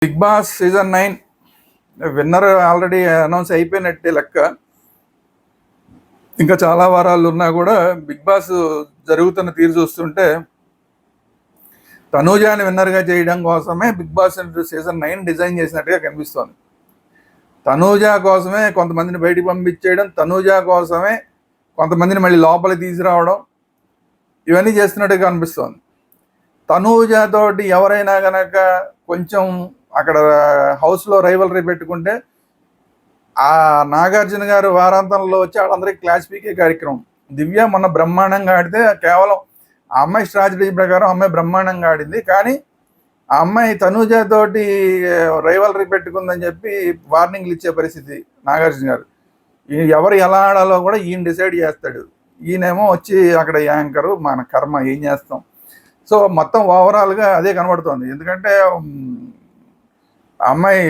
Big Boss season 9 winner already announce అయిపోయినట్టే లెక్క. ఇంకా చాలా వారాలు ఉన్నా కూడా బిగ్ బాస్ జరుగుతున్న తీరు చూస్తుంటే తనూజాని విన్నర్గా చేయడం కోసమే బిగ్ బాస్ సీజన్ 9 డిజైన్ చేసినట్టుగా కనిపిస్తోంది. తనూజా కోసమే కొంతమందిని బయటికి పంపించేయడం, తనూజా కోసమే కొంతమందిని మళ్ళీ లోపలికి తీసుకురావడం, ఇవన్నీ చేస్తున్నట్టుగా కనిపిస్తోంది. తనూజాతోటి ఎవరైనా కనుక కొంచెం అక్కడ హౌస్లో రైవలరీ పెట్టుకుంటే ఆ నాగార్జున గారు వారాంతంలో వచ్చి వాళ్ళందరికీ క్లాస్ పీకే కార్యక్రమం. దివ్య మొన్న బ్రహ్మాండంగా ఆడితే కేవలం ఆ అమ్మాయి స్ట్రాటజీ ప్రకారం అమ్మాయి బ్రహ్మాండంగా ఆడింది. కానీ ఆ అమ్మాయి తనూజతోటి రైవలరీ పెట్టుకుందని చెప్పి వార్నింగ్లు ఇచ్చే పరిస్థితి నాగార్జున గారు. ఎవరు ఎలా ఆడాలో కూడా ఈయన డిసైడ్ చేస్తాడు. ఈయనేమో వచ్చి అక్కడ యాంకరు, మన కర్మ ఏం చేస్తాం. సో మొత్తం ఓవరాల్గా అదే కనబడుతోంది. ఎందుకంటే అమ్మాయి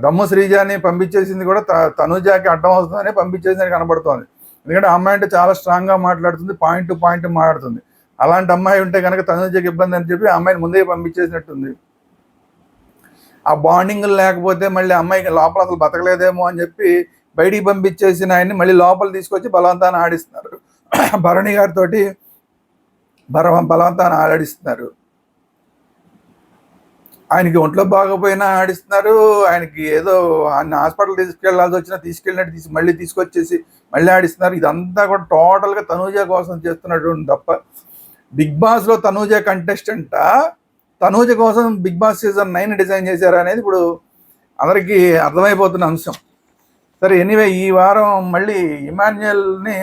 దమ్ము శ్రీజాని పంపించేసింది కూడా తనూజాకి అడ్డం అవుతుందని పంపించేసిందని కనబడుతోంది. ఎందుకంటే అమ్మాయి అంటే చాలా స్ట్రాంగ్గా మాట్లాడుతుంది, పాయింట్ టు పాయింట్ మాట్లాడుతుంది. అలాంటి అమ్మాయి ఉంటే కనుక తనూజాకి ఇబ్బంది అని చెప్పి అమ్మాయిని ముందే పంపించేసినట్టుంది. ఆ బాండింగ్ లేకపోతే మళ్ళీ అమ్మాయికి లోపల అసలు బతకలేదేమో అని చెప్పి బయటికి పంపించేసిన ఆయన్ని మళ్ళీ లోపల తీసుకొచ్చి బలవంతాన్ని ఆడిస్తున్నారు. భరణి గారితో బలవంతాన్ని ఆడిస్తున్నారు. ఆయనకి ఒంట్లో బాగోపోయినా ఆడిస్తున్నారు. ఆయనకి ఏదో ఆయన హాస్పిటల్ తీసుకెళ్లాల్సి వచ్చినా తీసుకెళ్ళినట్టు మళ్ళీ తీసుకొచ్చేసి మళ్ళీ ఆడిస్తున్నారు. ఇదంతా కూడా టోటల్గా తనూజా కోసం చేస్తున్నటువంటి తప్ప బిగ్ బాస్లో తనూజా కంటెస్టెంటా, తనూజ కోసం బిగ్ బాస్ సీజన్ 9 డిజైన్ చేశారు అనేది ఇప్పుడు అందరికీ అర్థమైపోతున్న అంశం. సరే, ఎనీవే ఈ వారం మళ్ళీ ఇమాన్యుయల్ని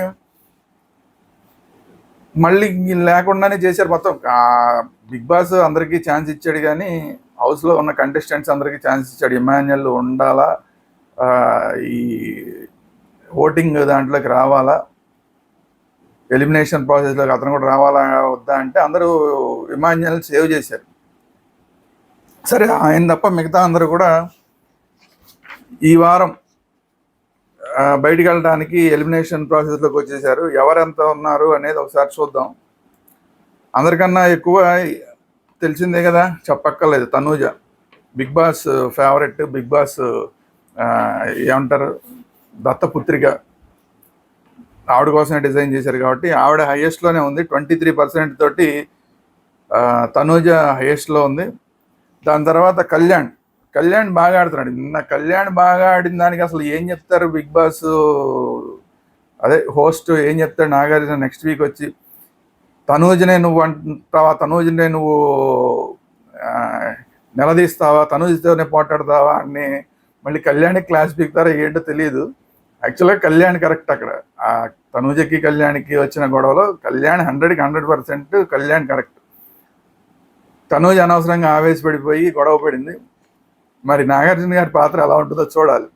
మళ్ళీ లేకుండానే చేశారు. మొత్తం బిగ్ బాస్ అందరికీ ఛాన్స్ ఇచ్చాడు, కానీ హౌస్లో ఉన్న కంటెస్టెంట్స్ అందరికీ ఛాన్స్ ఇచ్చాడు. ఇమాన్యుయల్ ఉండాలా, ఈ ఓటింగ్ దాంట్లోకి రావాలా, ఎలిమినేషన్ ప్రాసెస్లోకి అతను కూడా రావాలా వద్దా అంటే అందరూ ఇమాన్యుయల్ సేవ్ చేశారు. సరే, ఆయన తప్ప మిగతా అందరూ కూడా ఈ వారం బయటికి వెళ్ళడానికి ఎలిమినేషన్ ప్రాసెస్లోకి వచ్చేసారు. ఎవరెంత ఉన్నారు అనేది ఒకసారి చూద్దాం. అందరికన్నా ఎక్కువ తెలిసిందే కదా, చెప్పక్కర్లేదు, Tanuja Bigg Boss favourite, Bigg Boss ఏమంటారు దత్తపుత్రిక, ఆవిడ కోసమే డిజైన్ చేశారు కాబట్టి ఆవిడ హైయెస్ట్లోనే ఉంది. 23% తోటి తనూజ హైయెస్ట్లో ఉంది. దాని తర్వాత కళ్యాణ్ బాగా ఆడుతున్నాడు. నిన్న కళ్యాణ్ బాగా ఆడిన దానికి అసలు ఏం చెప్తారు బిగ్ బాస్, అదే హోస్ట్ ఏం చెప్తాడు నాగార్జున నెక్స్ట్ వీక్ వచ్చి, తనూజనే నువ్వు అంటావా, తనూజనే నువ్వు నిలదీస్తావా, తనూజతోనే పోటాడతావా అని మళ్ళీ కళ్యాణ్కి క్లాస్ పీకుతారా ఏంటో తెలియదు. యాక్చువల్గా కళ్యాణ్ కరెక్ట్. అక్కడ ఆ తనూజకి కళ్యాణ్కి వచ్చిన గొడవలో కళ్యాణ్ 100% కళ్యాణ్ కరెక్ట్. తనూజ అనవసరంగా ఆవేశపడిపోయి గొడవ పడింది. మరి నాగార్జున గారి పాత్ర ఎలా ఉంటుందో చూడాలి.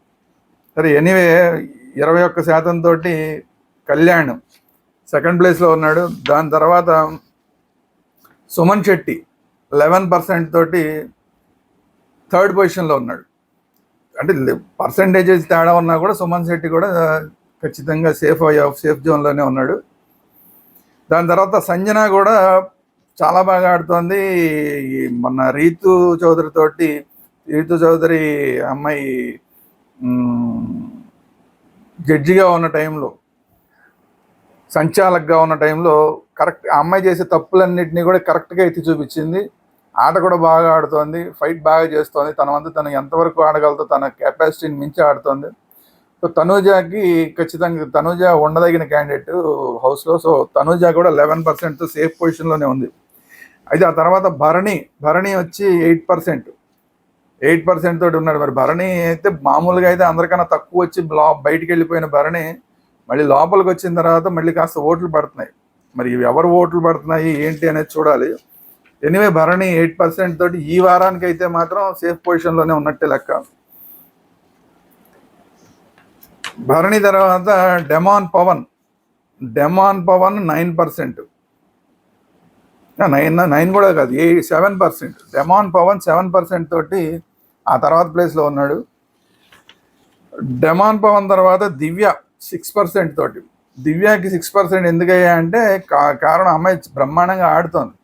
సరే, ఎనీవే 21% తోటి కళ్యాణ్ సెకండ్ ప్లేస్లో ఉన్నాడు. దాని తర్వాత సుమన్ శెట్టి 11% తోటి థర్డ్ పొజిషన్లో ఉన్నాడు. అంటే పర్సంటేజెస్ తేడా ఉన్నా కూడా సుమన్ శెట్టి కూడా ఖచ్చితంగా సేఫ్ జోన్లోనే ఉన్నాడు. దాని తర్వాత సంజన కూడా చాలా బాగా ఆడుతోంది. మొన్న రీతు చౌదరి అమ్మాయి జడ్జిగా ఉన్న టైంలో, సంచాలకుగా ఉన్న టైంలో కరెక్ట్ ఆ అమ్మాయి చేసే తప్పులన్నింటినీ కూడా కరెక్ట్గా ఎత్తి చూపించింది. ఆట కూడా బాగా ఆడుతోంది, ఫైట్ బాగా చేస్తోంది. తన వంతు తను ఎంతవరకు ఆడగలతో తన కెపాసిటీని మించి ఆడుతోంది. సో తనూజాకి ఖచ్చితంగా తనూజ ఉండదగిన క్యాండిడేట్ హౌస్లో. సో తనూజ కూడా 11% సేఫ్ పొజిషన్లోనే ఉంది. అయితే ఆ తర్వాత భరణి వచ్చి 8% తోటి ఉన్నాడు. మరి భరణి అయితే మామూలుగా అయితే అందరికన్నా తక్కువ వచ్చి బయటికి వెళ్ళిపోయిన భరణి మళ్ళీ లోపలికి వచ్చిన తర్వాత మళ్ళీ కాస్త ఓట్లు పడుతున్నాయి. మరి ఎవరు ఓట్లు పడుతున్నాయి ఏంటి అనేది చూడాలి. ఎనీవే భరణి 8% తోటి ఈ వారానికి అయితే మాత్రం సేఫ్ పొజిషన్లోనే ఉన్నట్టే లెక్క. భరణి తర్వాత డెమాన్ పవన్ 9%, 9 కూడా కాదు, 7%. డెమాన్ పవన్ 7% తోటి ఆ తర్వాత ప్లేస్లో ఉన్నాడు. డెమాన్ పవన్ తర్వాత దివ్య 6% తోటి. దివ్యకి 6% ఎందుకయ్యా అంటే కారణం అమ్మాయి బ్రహ్మాండంగా ఆడుతోంది.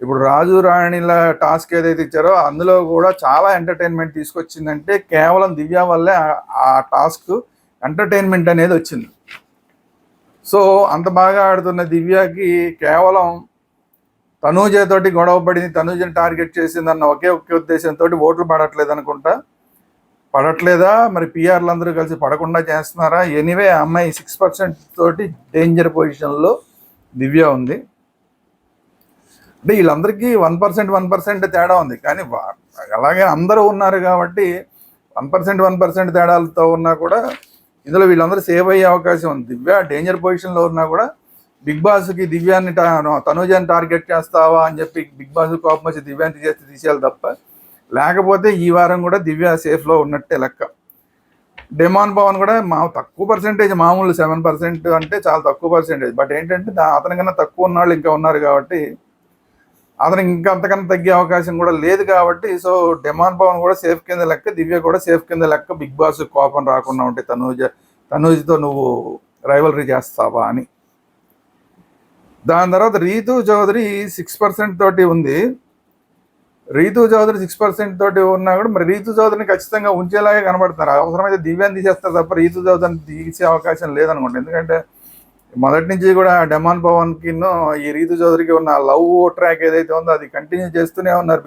ఇప్పుడు రాజు రాణిల టాస్క్ ఏదైతే ఇచ్చారో అందులో కూడా చాలా ఎంటర్టైన్మెంట్ తీసుకొచ్చిందంటే కేవలం దివ్య వల్లే ఆ టాస్క్ ఎంటర్టైన్మెంట్ అనేది వచ్చింది. సో అంత బాగా ఆడుతున్న దివ్యకి కేవలం తనూజతోటి గొడవ పడింది, తనూజని టార్గెట్ చేసిందన్న ఒకే ఉద్దేశంతో ఓట్లు పడట్లేదు అనుకుంటా. పడట్లేదా మరి పిఆర్లు అందరూ కలిసి పడకుండా చేస్తున్నారా? ఎనీవే అమ్మాయి 6% తోటి డేంజర్ పొజిషన్లో దివ్య ఉంది. అంటే వీళ్ళందరికీ 1% తేడా ఉంది, కానీ అలాగే అందరూ ఉన్నారు కాబట్టి 1% తేడాలతో ఉన్నా కూడా ఇందులో వీళ్ళందరూ సేవ్ అయ్యే అవకాశం ఉంది. దివ్య డేంజర్ పొజిషన్లో ఉన్నా కూడా బిగ్ బాస్కి దివ్యాన్ని తనూజాన్ని టార్గెట్ చేస్తావా అని చెప్పి బిగ్ బాస్ కోపం వచ్చి దివ్యాన్ని తీసేయాలి తప్ప, లేకపోతే ఈ వారం కూడా దివ్య సేఫ్లో ఉన్నట్టే లెక్క. డెమాన్ పవన్ కూడా తక్కువ పర్సెంటేజ్, మామూలు 7% అంటే చాలా తక్కువ పర్సెంటేజ్. బట్ ఏంటంటే అతనికన్నా తక్కువ ఉన్న వాళ్ళు ఇంకా ఉన్నారు కాబట్టి అతనికి ఇంకా అంతకన్నా తగ్గే అవకాశం కూడా లేదు కాబట్టి, సో డెమాన్ పవన్ కూడా సేఫ్ కింద లెక్క, దివ్య కూడా సేఫ్ కింద లెక్క. బిగ్ బాస్ కోపం రాకుండా ఉంటే తనూజ్తో నువ్వు రైవలరీ చేస్తావా అని. దాని తర్వాత రీతు చౌదరి 6% తోటి ఉంది. రీతు చౌదరి 6% తోటి ఉన్నా కూడా మరి రీతు చౌదరిని ఖచ్చితంగా ఉంచేలాగే కనబడుతున్నారు. అవసరమైతే దివ్యాన్ని తీసేస్తారు తప్ప రీతు చౌదరిని తీసే అవకాశం లేదనుకోండి. ఎందుకంటే మొదటి నుంచి కూడా డెమాన్ పవన్కి ఈ రీతు చౌదరికి ఉన్న లవ్ ట్రాక్ ఏదైతే ఉందో అది కంటిన్యూ చేస్తూనే ఉన్నారు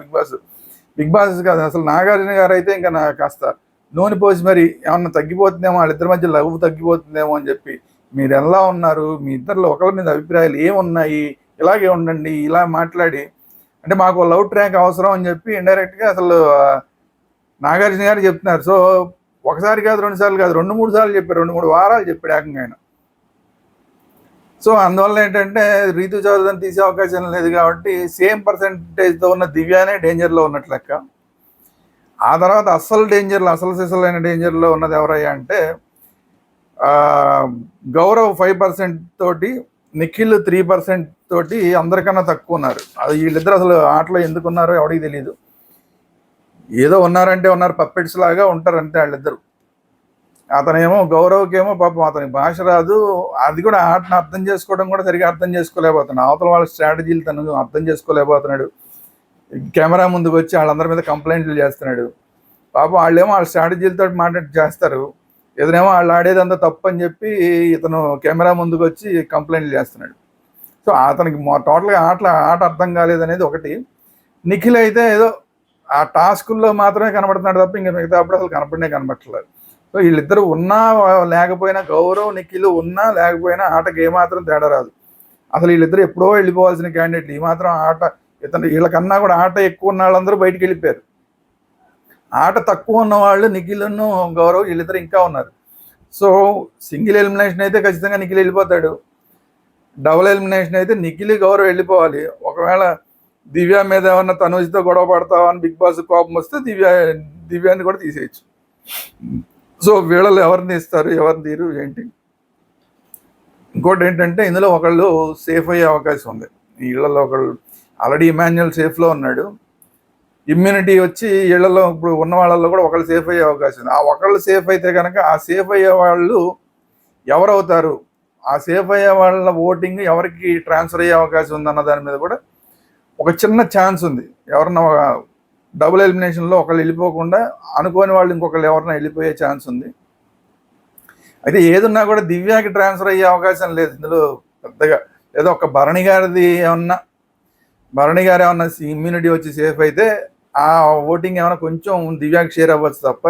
బిగ్ బాస్ కాదు అసలు. నాగార్జున గారు అయితే ఇంకా కాస్త నూనె పోసి మరి ఏమన్నా తగ్గిపోతుందేమో, వాళ్ళిద్దరి మధ్య లవ్ తగ్గిపోతుందేమో అని చెప్పి, మీరు ఎలా ఉన్నారు, మీ ఇద్దరిలో ఒకరి మీద అభిప్రాయాలు ఏమున్నాయి, ఇలాగే ఉండండి, ఇలా మాట్లాడి అంటే మాకు లవ్ ట్రాక్ అవసరం అని చెప్పి ఇండైరెక్ట్గా అసలు నాగార్జున గారు చెప్తున్నారు. సో ఒకసారి కాదు, 2 సార్లు కాదు, 2-3 సార్లు చెప్పారు, 2-3 వారాలు చెప్పాడు ఏకంగా ఆయన. సో అందువల్ల ఏంటంటే రీతు చౌదరిని తీసే అవకాశం లేదు కాబట్టి సేమ్ పర్సెంటేజ్తో ఉన్న దివ్యానే డేంజర్లో ఉన్నట్లు లెక్క. ఆ తర్వాత అసలు సిసలైన డేంజర్లో ఉన్నది ఎవరయ్యా అంటే గౌరవ్ 5% తోటి, నిఖిల్ 3% తోటి అందరికన్నా తక్కువ ఉన్నారు. అది వీళ్ళిద్దరు అసలు ఆటలో ఎందుకు ఉన్నారో ఎవరికి తెలియదు. ఏదో ఉన్నారంటే ఉన్నారు, పప్పెట్స్ లాగా ఉంటారు అంతే వాళ్ళిద్దరు. అతనేమో గౌరవ్కేమో పాపం అతనికి భాష రాదు, అది కూడా ఆటను అర్థం చేసుకోవడం కూడా సరిగా అర్థం చేసుకోలేకపోతున్నాడు. అవతల వాళ్ళ స్ట్రాటజీలు తను అర్థం చేసుకోలేకపోతున్నాడు. కెమెరా ముందుకు వచ్చి వాళ్ళందరి మీద కంప్లైంట్లు చేస్తున్నాడు. పాపం వాళ్ళేమో వాళ్ళ స్ట్రాటజీలతో మాట్లాడి చేస్తారు, ఇతనేమో వాళ్ళు ఆడేదంతా తప్పు అని చెప్పి ఇతను కెమెరా ముందుకు వచ్చి కంప్లైంట్లు చేస్తున్నాడు. సో అతనికి టోటల్గా ఆట అర్థం కాలేదనేది ఒకటి. నిఖిల్ అయితే ఏదో ఆ టాస్కుల్లో మాత్రమే కనబడుతున్నాడు తప్ప ఇంకా మిగతా అప్పుడు అసలు కనపడట్లేదు. సో వీళ్ళిద్దరు ఉన్నా లేకపోయినా, గౌరవ్ నిఖిల్ ఉన్నా లేకపోయినా ఆటకి ఏమాత్రం తేడా రాదు. అసలు వీళ్ళిద్దరు ఎప్పుడో వెళ్ళిపోవాల్సిన క్యాండిడేట్లు. ఈ మాత్రం ఆట వీళ్ళకన్నా కూడా ఆట ఎక్కువ ఉన్న వాళ్ళందరూ బయటికి వెళ్ళిపోయారు. ఆట తక్కువ ఉన్న వాళ్ళు నిఖిల్ను గౌరవ్ వీళ్ళిద్దరు ఇంకా ఉన్నారు. సో సింగిల్ ఎలిమినేషన్ అయితే ఖచ్చితంగా నిఖిల్ వెళ్ళిపోతాడు. డబుల్ ఎలిమినేషన్ అయితే నిఖిల్ గౌరవ్ వెళ్ళిపోవాలి. ఒకవేళ దివ్య మీద ఏమన్నా తనూజ్తో గొడవ పడతావా అని బిగ్ బాస్ కోపం వస్తే దివ్యాన్ని కూడా తీసేయచ్చు. సో వీళ్ళలో ఎవరిని ఇస్తారు, ఎవరిని తీరు ఏంటి. ఇంకోటి ఏంటంటే ఇందులో ఒకళ్ళు సేఫ్ అయ్యే అవకాశం ఉంది. వీళ్ళలో ఒకళ్ళు ఆల్రెడీ ఇమాన్యుయల్ సేఫ్లో ఉన్నాడు. ఇమ్యూనిటీ వచ్చి వీళ్ళలో ఇప్పుడు ఉన్న వాళ్ళల్లో కూడా ఒకళ్ళు సేఫ్ అయ్యే అవకాశం ఉంది. ఆ ఒకళ్ళు సేఫ్ అయితే కనుక ఆ సేఫ్ అయ్యే వాళ్ళు ఎవరవుతారు, ఆ సేఫ్ అయ్యే వాళ్ళ ఓటింగ్ ఎవరికి ట్రాన్స్ఫర్ అయ్యే అవకాశం ఉందన్న దాని మీద కూడా ఒక చిన్న ఛాన్స్ ఉంది. ఎవరన్నా డబుల్ ఎలిమినేషన్లో ఒకళ్ళు వెళ్ళిపోకుండా అనుకోని వాళ్ళు ఇంకొకళ్ళు ఎవరన్నా వెళ్ళిపోయే ఛాన్స్ ఉంది. అయితే ఏదున్నా కూడా దివ్యాకి ట్రాన్స్ఫర్ అయ్యే అవకాశం లేదు ఇందులో పెద్దగా. ఏదో ఒక భరణి గారు ఏమన్నా ఇమ్యూనిటీ వచ్చి సేఫ్ అయితే ఆ ఓటింగ్ ఏమైనా కొంచెం దివ్యాకి షేర్ అవ్వచ్చు తప్ప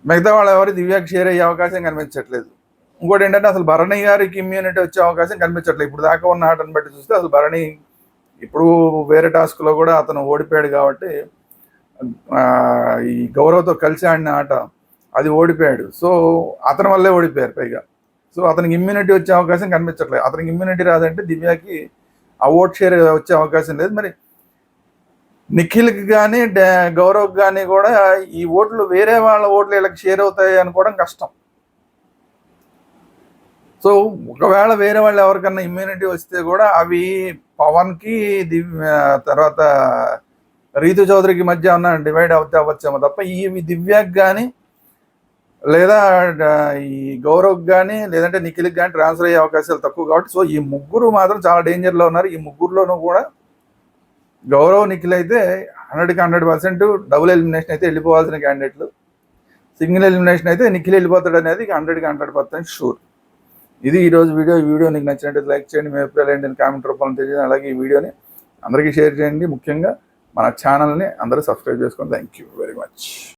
మిగతా వాళ్ళు ఎవరు దివ్యాకి షేర్ అయ్యే అవకాశం కనిపించట్లేదు. ఇంకోటి ఏంటంటే అసలు భరణి గారికి ఇమ్యూనిటీ వచ్చే అవకాశం కనిపించట్లేదు. ఇప్పుడు దాకా ఉన్న ఆటను బట్టి చూస్తే అసలు భరణి ఇప్పుడు వేరే టాస్క్లో కూడా అతను ఓడిపోయాడు కాబట్టి ఈ గౌరవ్తో కలిసి ఆడిన ఆట అది ఓడిపోయాడు. సో అతని వల్లే ఓడిపోయారు పైగా. సో అతనికి ఇమ్యూనిటీ వచ్చే అవకాశం కనిపించట్లేదు. అతనికి ఇమ్యూనిటీ రాదంటే దివ్యాకి ఆ ఓట్ షేర్ వచ్చే అవకాశం లేదు. మరి నిఖిల్కి కానీ గౌరవ్కి కానీ కూడా ఈ ఓట్లు వేరే వాళ్ళ ఓట్లు వీళ్ళకి షేర్ అవుతాయి అనుకోవడం కష్టం. సో ఒకవేళ వేరే వాళ్ళు ఎవరికన్నా ఇమ్యూనిటీ వస్తే కూడా అవి పవన్కి తర్వాత రీతు చౌదరికి మధ్య ఉన్న డివైడ్ అవ్వచ్చేమో తప్ప ఇవి దివ్యాకి కానీ లేదా ఈ గౌరవ్కి కానీ లేదంటే నిఖిల్కి కానీ ట్రాన్స్ఫర్ అయ్యే అవకాశాలు తక్కువ కాబట్టి సో ఈ ముగ్గురు మాత్రం చాలా డేంజర్లో ఉన్నారు. ఈ ముగ్గురులోనూ కూడా గౌరవ్ నిఖిల్ అయితే 100% డబుల్ ఎలిమినేషన్ అయితే వెళ్ళిపోవాల్సిన క్యాండిడేట్లు. సింగిల్ ఎలిమినేషన్ అయితే నిఖిల్ వెళ్ళిపోతాడు అనేది 100% షూర్. ఇది ఈరోజు వీడియో. ఈ వీడియో నీకు నచ్చినట్టు లైక్ చేయండి, మీ అభిప్రాయాలు ఏంటని కామెంట్ రూపంలో తెలియజేయండి. అలాగే ఈ వీడియోని అందరికీ షేర్ చేయండి. ముఖ్యంగా మన ఛానల్ని అందరూ సబ్స్క్రైబ్ చేసుకోండి. Thank you very much.